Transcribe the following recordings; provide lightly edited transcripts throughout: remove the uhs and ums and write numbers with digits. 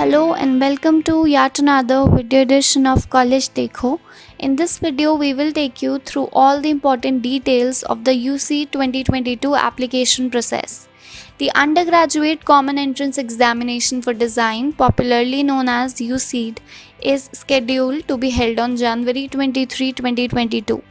Hello and welcome to yet another video edition of College Dekho. In this video, we will take you through all the important details of the UC 2022 application process. The Undergraduate Common Entrance Examination for Design, popularly known as UCED, is scheduled to be held on January 23, 2022.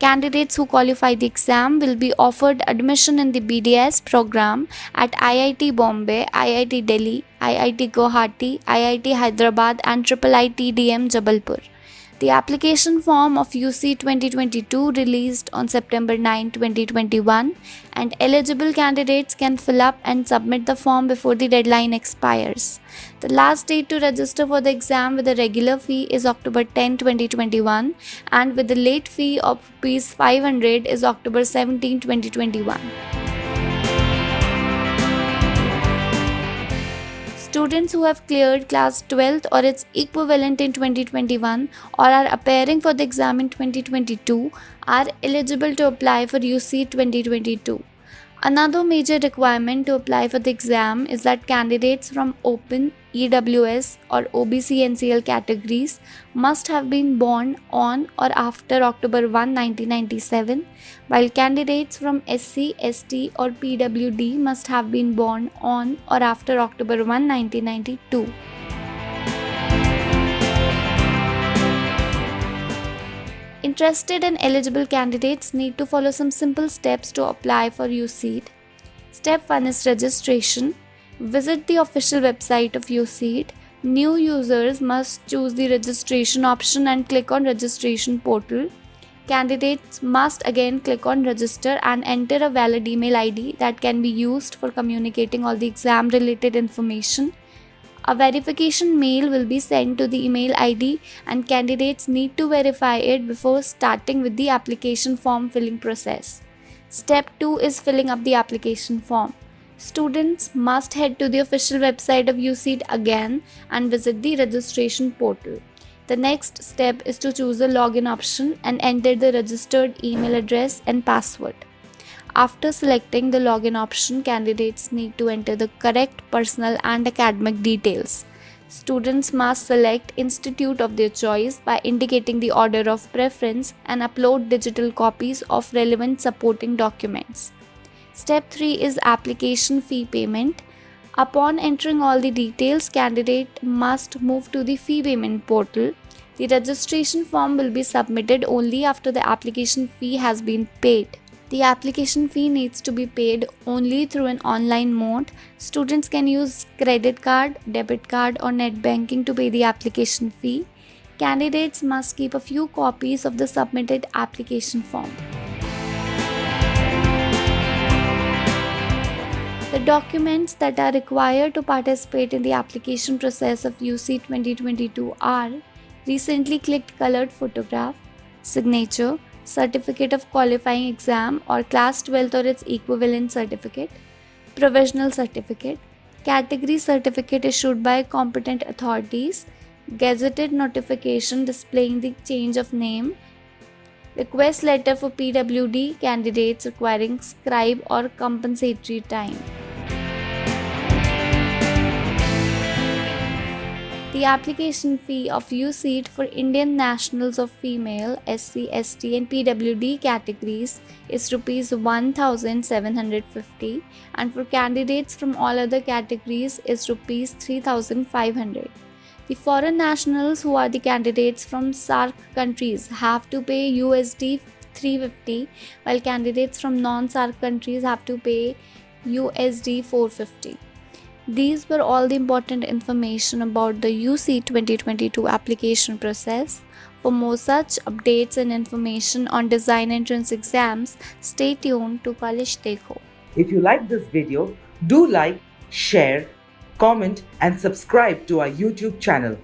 Candidates who qualify the exam will be offered admission in the BDS program at IIT Bombay, IIT Delhi, IIT Guwahati, IIT Hyderabad and IIT Jabalpur. The application form of UC 2022 released on September 9, 2021 and eligible candidates can fill up and submit the form before the deadline expires. The last date to register for the exam with a regular fee is October 10, 2021 and with the late fee of Rs 500 is October 17, 2021. Students who have cleared class 12th or its equivalent in 2021 or are appearing for the exam in 2022 are eligible to apply for UC 2022. Another major requirement to apply for the exam is that candidates from Open, EWS or OBC NCL categories must have been born on or after October 1, 1997, while candidates from SC, ST or PWD must have been born on or after October 1, 1992. Interested and eligible candidates need to follow some simple steps to apply for UCED. Step 1 is registration. Visit the official website of UCED. New users must choose the registration option and click on registration portal. Candidates must again click on register and enter a valid email ID that can be used for communicating all the exam related information. A verification mail will be sent to the email ID and candidates need to verify it before starting with the application form filling process. Step 2 is filling up the application form. Students must head to the official website of UCED again and visit the registration portal. The next step is to choose a login option and enter the registered email address and password. After selecting the login option, candidates need to enter the correct personal and academic details. Students must select institute of their choice by indicating the order of preference and upload digital copies of relevant supporting documents. Step 3 is application fee payment. Upon entering all the details, candidate must move to the fee payment portal. The registration form will be submitted only after the application fee has been paid. The application fee needs to be paid only through an online mode. Students can use credit card, debit card or net banking to pay the application fee. Candidates must keep a few copies of the submitted application form. The documents that are required to participate in the application process of UC 2022 are recently clicked colored photograph, signature, certificate of qualifying exam or class 12th or its equivalent certificate, provisional certificate, category certificate issued by competent authorities, gazetted notification displaying the change of name, request letter for PWD candidates requiring scribe or compensatory time. The application fee of UCED for Indian nationals of female, SC, ST and PWD categories is Rs 1,750 and for candidates from all other categories is Rs 3,500. The foreign nationals who are the candidates from SAARC countries have to pay USD 350 while candidates from non-SAARC countries have to pay USD 450. These were all the important information about the UC 2022 application process. For more such updates and information on design entrance exams, stay tuned to College Dekho. If you like this video, do like, share, comment and subscribe to our YouTube channel.